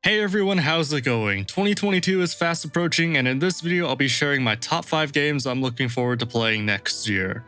Hey everyone, how's it going? 2022 is fast approaching, and in this video I'll be sharing my top 5 games I'm looking forward to playing next year.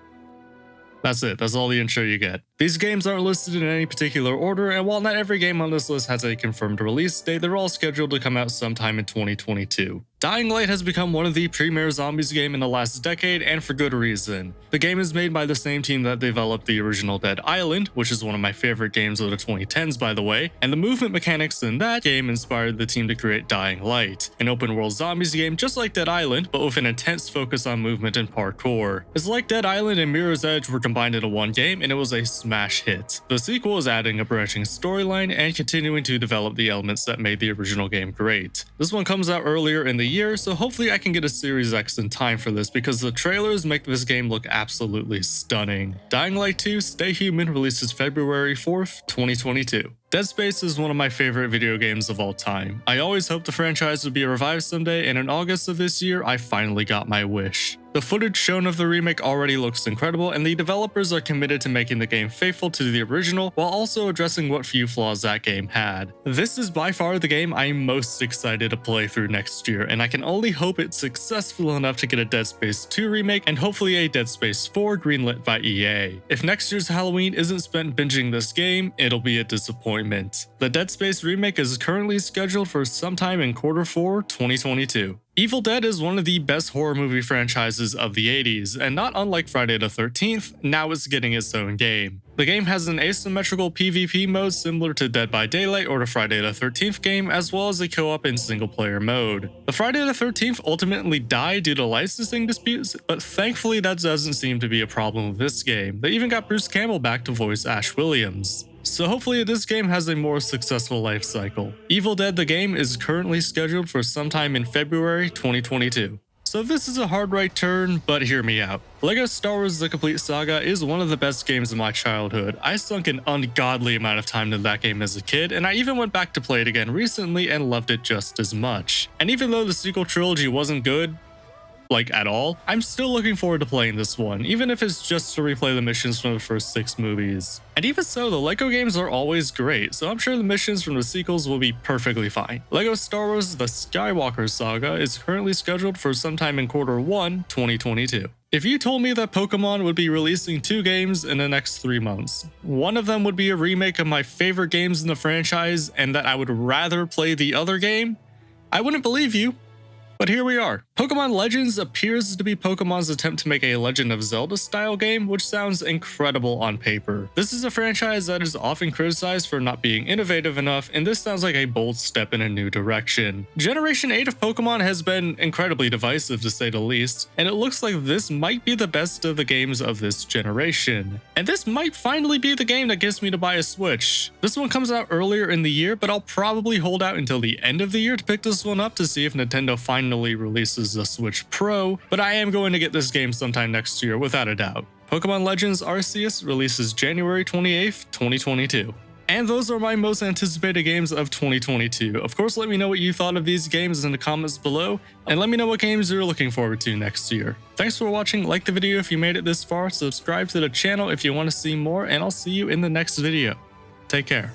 That's it, that's all the intro you get. These games aren't listed in any particular order, and while not every game on this list has a confirmed release date, they're all scheduled to come out sometime in 2022. Dying Light has become one of the premier zombies game in the last decade, and for good reason. The game is made by the same team that developed the original Dead Island, which is one of my favorite games of the 2010s by the way, and the movement mechanics in that game inspired the team to create Dying Light, an open world zombies game just like Dead Island, but with an intense focus on movement and parkour. It's like Dead Island and Mirror's Edge were combined into one game, and it was a smash hit. The sequel is adding a branching storyline and continuing to develop the elements that made the original game great. This one comes out earlier in the year, so hopefully I can get a Series X in time for this because the trailers make this game look absolutely stunning. Dying Light 2 Stay Human releases February 4th, 2022. Dead Space is one of my favorite video games of all time. I always hoped the franchise would be revived someday, and in August of this year, I finally got my wish. The footage shown of the remake already looks incredible, and the developers are committed to making the game faithful to the original while also addressing what few flaws that game had. This is by far the game I'm most excited to play through next year, and I can only hope it's successful enough to get a Dead Space 2 remake and hopefully a Dead Space 4 greenlit by EA. If next year's Halloween isn't spent binging this game, it'll be a disappointment. The Dead Space remake is currently scheduled for sometime in Q4 2022. Evil Dead is one of the best horror movie franchises of the 80s, and not unlike Friday the 13th, now it's getting its own game. The game has an asymmetrical PvP mode similar to Dead by Daylight or the Friday the 13th game, as well as a co-op and single-player mode. The Friday the 13th ultimately died due to licensing disputes, but thankfully that doesn't seem to be a problem with this game. They even got Bruce Campbell back to voice Ash Williams. So hopefully this game has a more successful life cycle. Evil Dead the game is currently scheduled for sometime in February 2022. So this is a hard right turn, but hear me out. LEGO Star Wars The Complete Saga is one of the best games of my childhood. I sunk an ungodly amount of time into that game as a kid, and I even went back to play it again recently and loved it just as much. And even though the sequel trilogy wasn't good, at all, I'm still looking forward to playing this one, even if it's just to replay the missions from the first 6 movies. And even so, the LEGO games are always great, so I'm sure the missions from the sequels will be perfectly fine. LEGO Star Wars The Skywalker Saga is currently scheduled for sometime in Q1 2022. If you told me that Pokémon would be releasing 2 games in the next 3 months, one of them would be a remake of my favorite games in the franchise, and that I would rather play the other game, I wouldn't believe you. But here we are. Pokémon Legends appears to be Pokémon's attempt to make a Legend of Zelda style game, which sounds incredible on paper. This is a franchise that is often criticized for not being innovative enough, and this sounds like a bold step in a new direction. Generation 8 of Pokémon has been incredibly divisive to say the least, and it looks like this might be the best of the games of this generation. And this might finally be the game that gets me to buy a Switch. This one comes out earlier in the year, but I'll probably hold out until the end of the year to pick this one up to see if Nintendo finally releases the Switch Pro, but I am going to get this game sometime next year without a doubt. Pokemon Legends Arceus releases January 28th, 2022. And those are my most anticipated games of 2022. Of course, let me know what you thought of these games in the comments below, and let me know what games you're looking forward to next year. Thanks for watching, like the video if you made it this far, subscribe to the channel if you want to see more, and I'll see you in the next video. Take care.